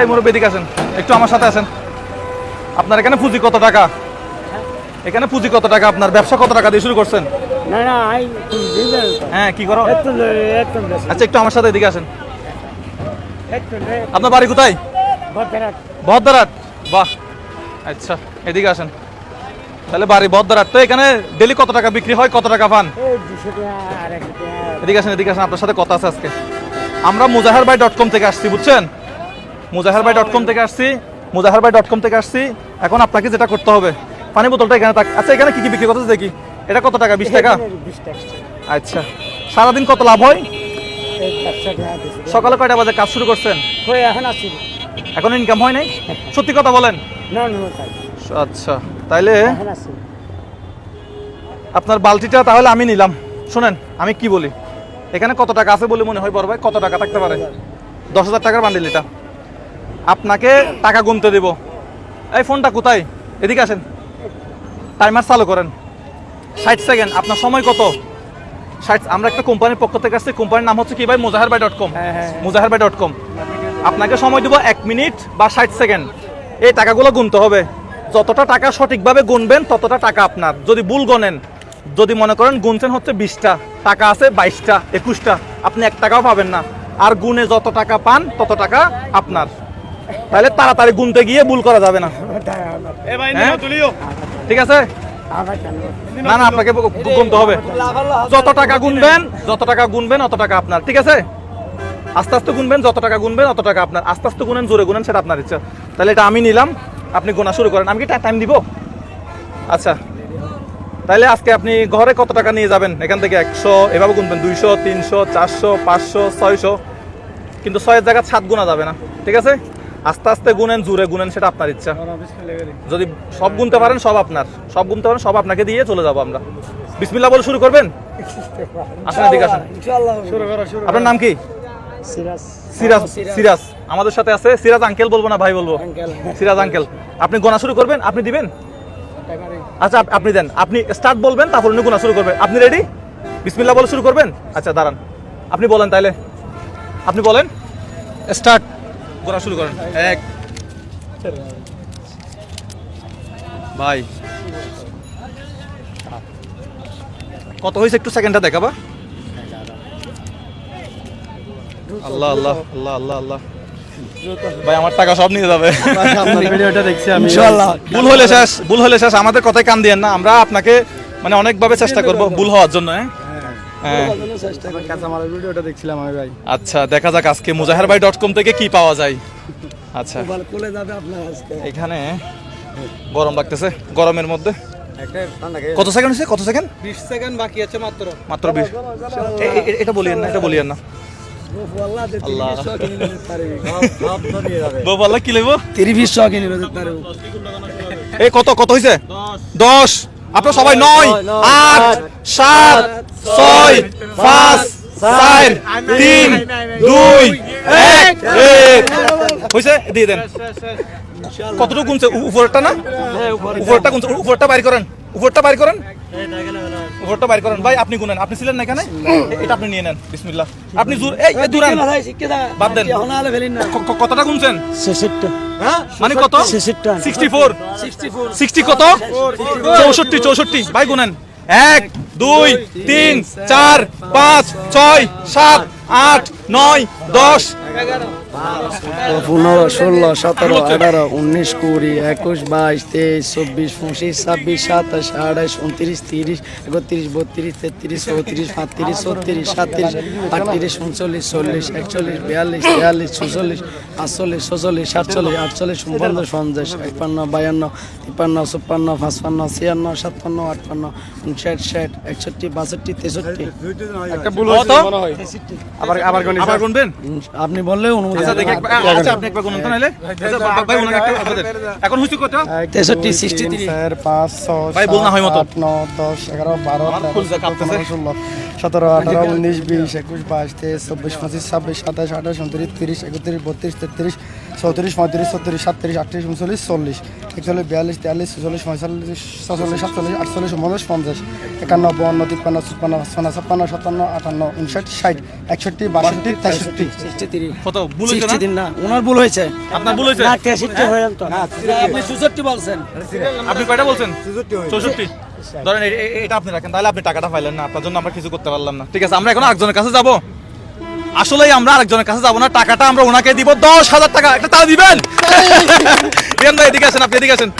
এই মুরব্বি এদিকে আসেন, একটু আমার সাথে আসেন। আপনার এখানে পুঁজি কত টাকা? এখানে পুঁজি কত টাকা? আপনার ব্যবসা কত টাকা দিয়ে শুরু করছেন? না না হ্যাঁ, কি করো? একটু আচ্ছা, একটু আমার সাথে এদিকে আসেন। আপনার বাড়ি কোথায়? বহদ্দারহাট। বাহ, আচ্ছা, এদিকে আসেন। তাহলে বাড়ি বহদ্দারহাট। তো এখানে ডেলি কত টাকা বিক্রি হয়, কত টাকা পান? এদিকে আসেন, এদিকে আসেন, আপনার সাথে কথা আছে আজকে। আমরা muzaharbai.com থেকে আসছি, বুঝছেন? muzaharbai.com থেকে আসছি, muzaharbai.com থেকে আসছি। এখন আপনাকে যেটা করতে হবে, পানি বোতলটা এখানে থাক। আচ্ছা, এখানে কি কি বিক্রি করতেছে দেখি। এটা কত টাকা? 20 টাকা। আচ্ছা, সারাদিন কত লাভ হয়? সকালে কয়টা বাজে কাজ শুরু করছেন? এখন ইনকাম হয় নাই? সত্যি কথা বলেন। আচ্ছা, তাইলে আপনার বালতিটা তাহলে আমি নিলাম। শুনেন আমি কি বলি, এখানে কত টাকা আছে বলে মনে হয় বড় ভাই? কত টাকা থাকতে পারে? 10,000 টাকার বান্ডিল এটা। আপনাকে টাকা গুনতে দেব। এই ফোনটা কোথায়? এদিকে আসেন, টাইমার চালু করেন। 60 সেকেন্ড। আপনার সময় কত? 60। আমরা একটা কোম্পানির পক্ষ থেকে আসছি, কোম্পানির নাম হচ্ছে কি ভাই? muzaharbai.com। muzaharbai.com। আপনাকে সময় দেব 1 মিনিট বা 60 সেকেন্ড। এই টাকাগুলো গুনতে হবে। যতটা টাকা সঠিকভাবে গুনবেন ততটা টাকা আপনার। যদি ভুল গণেন, যদি মনে করেন গুনছেন হচ্ছে 20টা, টাকা আছে 22টা 21টা, আপনি 1 টাকাও পাবেন না। আর গুনে যত টাকা পান তত টাকা আপনার। তাহলে তাড়াতাড়ি গুনতে গিয়ে ভুল করা যাবে না। হ্যাঁ? ঠিক আছে? না না, আপনাকে গুনতে হবে। যত টাকা গুনবেন অত টাকা আপনার। ঠিক আছে? আস্তে আস্তে গুনবেন, যত টাকা গুনবেন অত টাকা আপনার। আস্তে আস্তে গুনেন, জোরে গুনেন, সেটা আপনার ইচ্ছা। তাহলে এটা আমি নিলাম, আপনি গোনা শুরু করেন। আমি কি টাইম দিব? আচ্ছা, তাহলে আজকে আপনি ঘরে কত টাকা নিয়ে যাবেন? এখান থেকে 100 এভাবে গুনবেন, 200, 300, 400, 500, 600। কিন্তু 6 এর জায়গায় 7 গুনা যাবে না। ঠিক আছে? আস্তে আস্তে গুনেন, জোরে গুনেন, সেটা আপনার ইচ্ছা। যদি সব গুনতে পারেন সব আপনার, সব গুনতে পারেন সব আপনাকে দিয়ে চলে যাবো আমরা। বিসমিল্লাহ বলে শুরু করবেন। আসেন, এদিকে আসেন। আপনার নাম কি? সিরাজ। সিরাজ আমাদের সাথে আছে। সিরাজ আঙ্কেল বলবো না ভাই বলবো? সিরাজ আঙ্কেল। আপনি গোনা শুরু করবেন, আপনি দিবেন? আচ্ছা, আপনি দেন। আপনি স্টার্ট বলবেন, তারপর উনি গোনা শুরু করবেন। আপনি রেডি? বিসমিল্লাহ বলে শুরু করবেন? আচ্ছা, দাঁড়ান, আপনি বলেন তাইলে। আপনি বলেন, স্টার্ট। গোনা শুরু করেন। 1। ভাই কত হয়েছে একটু সেকেন্ডটা দেখাবা? আল্লাহ আল্লাহ আল্লাহ আল্লাহ আল্লাহ। ভাই আমার টাকা সব নিয়ে যাবে। ভিডিওটা দেখছি আমি। ইনশাআল্লাহ। ভুল হলে শেষ। আমাদের কথায় কান দিয়েন না। আমরা আপনাকে মানে অনেকভাবে চেষ্টা করব ভুল হওয়ার জন্য। হ্যাঁ, ভিডিওটা দেখছিলাম আমি ভাই। আচ্ছা, দেখা যাক আজকে muzaharbai.com থেকে কি পাওয়া যায়। আচ্ছা, এখানে গরম লাগতেছে, গরমের মধ্যে কত সেকেন্ড হয়েছে? কত সেকেন্ড? 20 সেকেন্ড বাকি আছে মাত্র। মাত্র 20। এটা বলিয়েন না, এটা বলিয়েন না। আল্লাহ বাবা কি লইব? 30 কিনে নিবে তারে। এই কত কত হইছে? 10। আপনারা সবাই 9, 8, 7, 6, 5, 4, 3, 2, 1। হইছে? দিয়ে দেন। কতটুকু গুনছে? উপরটা না? উপরটা গুনছে। উপরটা বাইর করেন, উপরটা বাইর করেন, উপরটা বাইর করেন। ভাই আপনি গুনেন, আপনি ছিলেন না এখানে? এটা আপনি নিয়ে নেন। বিসমিল্লাহ। আপনি এই দূরান বাদ দেন। কতটা গুনছেন? 66। মানে কত? 64। 60 কত? 64। ভাই গুনেন। 1, 2, 3, 4, 5, 6, 7, 8, 9, 10, 15, 16, 17, 18, 19, 20, 21, 22, 23, 24, 25, 26, 27, 28, 29, 30, 31, 32, 33, 34, 35, 36, 37, 38, 39, 40, 41, 42, 43, 44, 45, 46, 47, 48, 49, 50, 51, 52, 53, 54, 55, 56, 57, 58, 59, 60, 61, 62, 63। একটা ভুল হয়েছে মনে হয়। আবার গুনবেন? আপনি বললে অনুমতি। আচ্ছা, দেখি একবার। আচ্ছা, আপনি একবার গুনুন তো নাইলে। আচ্ছা, ভাই গুনুন একটা আপনাদের। এখন হইছে কত? 63, 63, 4, 5, 6, ভাই বল না হয় মত। 8, 9, 10, 11, 12, আমার ফুল যা কাঁপতেছে। 16, 17, 18, 19, 20, 21, 22, 23, 24, 25, 26, 27, 28, 29, 30, 31, 32, 33, 34 35 36 37 38 39 40 41 42 43 44 45 46 47 48 49 50 51 52 53 54 55 56 57 58 59 60 61 62 63 কত ভুল হয়েছে না? 63 না ওনার ভুল হয়েছে আপনার ভুল হয়েছে? না 63 হয়ে গেল তো আপনি 64 বলছেন আপনি কয়টা বলছেন? 64। ধরেন এটা আপনি রাখেন, তাহলে আপনি টাকাটা পাইলেন না, আপনার জন্য আমরা কিছু করতে পারলাম না। ঠিক আছে, আমরা এখন আরেকজনের কাছে যাব। আসলেই আমরা আরেকজনের কাছে যাব না, টাকাটা আমরা ওনাকে দিব 10,000 টাকা। একটা তালা দিবেন। রিয়ান ভাই এদিকে আসেন, আপনি এদিকে আসেন।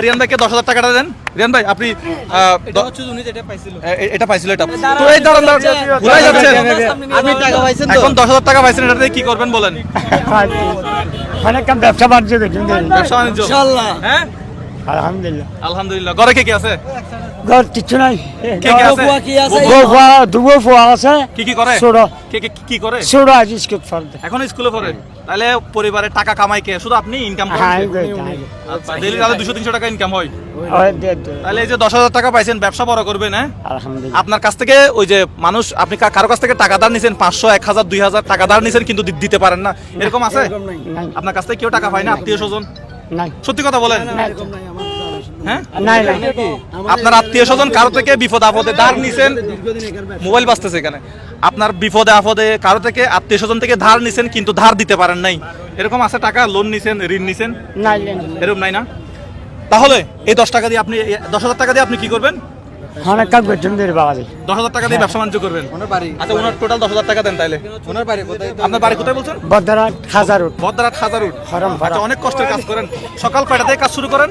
রিয়ান ভাইকে 10,000 টাকাটা দেন। রিয়ান ভাই আপনি এটা পাইছিল এটা তো এই দাঁড়ান ভুলাই যাচ্ছেন। আপনি টাকা পাইছেন তো এখন 10,000 টাকা পাইছেন, এটা দিয়ে কি করবেন বলেন? অনেক কাম ব্যবসা বাণিজ্য করছেন ব্যবসা বাণিজ্য ইনশাআল্লাহ হ্যাঁ আলহামদুলিল্লাহ। আলহামদুলিল্লাহ। ঘরে কে কি আছে? ঘর কিছু নাই, কে কে আছে? বুয়া কি আছে? দুগো ফুয়া আছে, কি কি করে? ছোট কে কে কি করে? ছোট আজ স্কুল পড়তে। এখন স্কুলে পড়ে। তাহলে পরিবারের টাকা কামাই কে? শুধু আপনি ইনকাম করেন? হ্যাঁ আচ্ছা, ডেইলি তাহলে 200-300 টাকা ইনকাম হয়। দে তাহলে এই যে 10,000 টাকা পাইছেন, ব্যবসা বড় করবেন। হ্যাঁ, আলহামদুলিল্লাহ। আপনার কাছ থেকে ওই যে মানুষ, আপনি কারো কাছ থেকে টাকা ধার নিছেন, 500 1000 2000 টাকা ধার নিছেন, কিন্তু দিতে পারেন না, এরকম আছে? নাই আপনার কাছ থেকে কেউ টাকা পায় না, আত্মীয় স্বজন? নাই সত্যি কথা বলেন। হ্যাঁ, নাই নাই আপনার আত্মীয় স্বজন কারো থেকে বিপদ আপদে ধার নিছেন, মোবাইল বাজতেছে এখানে, আপনার বিপদে আপদে কারো থেকে আত্মীয় স্বজন থেকে ধার নিছেন, কিন্তু ধার দিতে পারেন নাই, এরকম আছে? টাকা লোন নিছেন, ঋণ নিছেন, নাই এরকম নাই না? তাহলে এই 10,000 টাকা দিয়ে আপনি কি করবেন? অনেক কাম করছেন বাবা। 10,000 টাকা দিয়ে ব্যবসা বাণিজ্য করবেন? আচ্ছা, ওনার টোটাল 10,000 টাকা দেন তাইলে। আপনার বাড়ি কোথায় বলছেন? বদরাট হাজার বদরাট হাজারুট। হরম আচ্ছা, অনেক কষ্টের কাজ করেন। সকাল কয়টা থেকে কাজ শুরু করেন?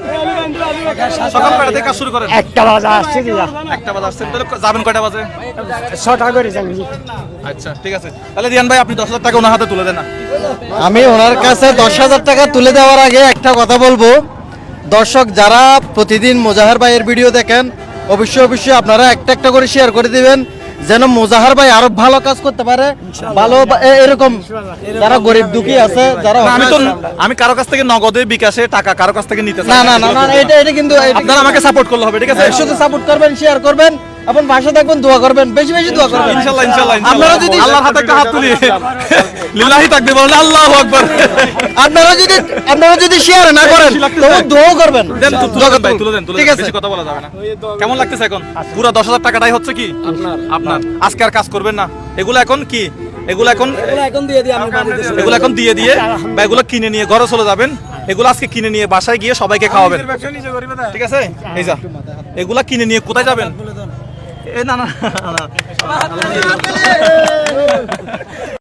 সকাল কয়টা থেকে কাজ শুরু করেন? একটা বাজে আসছে দিয়া 1টা বাজে আসছেন, তাহলে যাবেন কয়টা বাজে? 6টা করে যান। আচ্ছা, ঠিক আছে। তাহলে রিয়ান ভাই আপনি 10,000 টাকা ওনার হাতে তুলে দেন না। আমি ওনার কাছে 10,000 টাকা তুলে দেওয়ার আগে একটা কথা বলবো, দর্শক যারা প্রতিদিন মোজাহার ভাইয়ের ভিডিও দেখেন, অবশ্যই আপনারা একটা একটা করে শেয়ার করে দিবেন, যেন মোজাহার ভাই আরো ভালো কাজ করতে পারে। ভালো এরকম যারা গরিব দুঃখী আছে, যারা না, আমি কারো কাছ থেকে নগদে বিকাশে টাকা কারো কাছ থেকে নিতে চাই না না না না, এটা কিন্তু আপনারা আমাকে সাপোর্ট করলে হবে। ঠিক আছে, শুধু সাপোর্ট করবেন, শেয়ার করবেন, এবং পাশে থাকবেন, দোয়া করবেন, বেশি বেশি দোয়া করবেন। ইনশাআল্লাহ ইনশাআল্লাহ। আপনারা যদি আল্লাহর হাতে একটা হাত তুলি, লিল্লাহি তাকবীর বলেন, আল্লাহু আকবার। আপনারা যদি শেয়ার না করেন তবে দোয়া করবেন। দেন, তুলে দেন ভাই, তুলে দেন, ঠিক আছে। বেশি কথা বলা যাবে না। কেমন লাগতেছে এখন? পুরো 10,000 টাকাটাই হচ্ছে কি আপনার? আজকে আর কাজ করবেন না, এগুলো এখন কি, এগুলো এখন এগুলো এখন দিয়ে বা এগুলো কিনে নিয়ে ঘরে চলে যাবেন। এগুলো আজকে কিনে নিয়ে বাসায় গিয়ে সবাইকে খাওয়াবেন। ঠিক আছে, এই যা এগুলা কিনে নিয়ে কোথায় যাবেন? এ না না না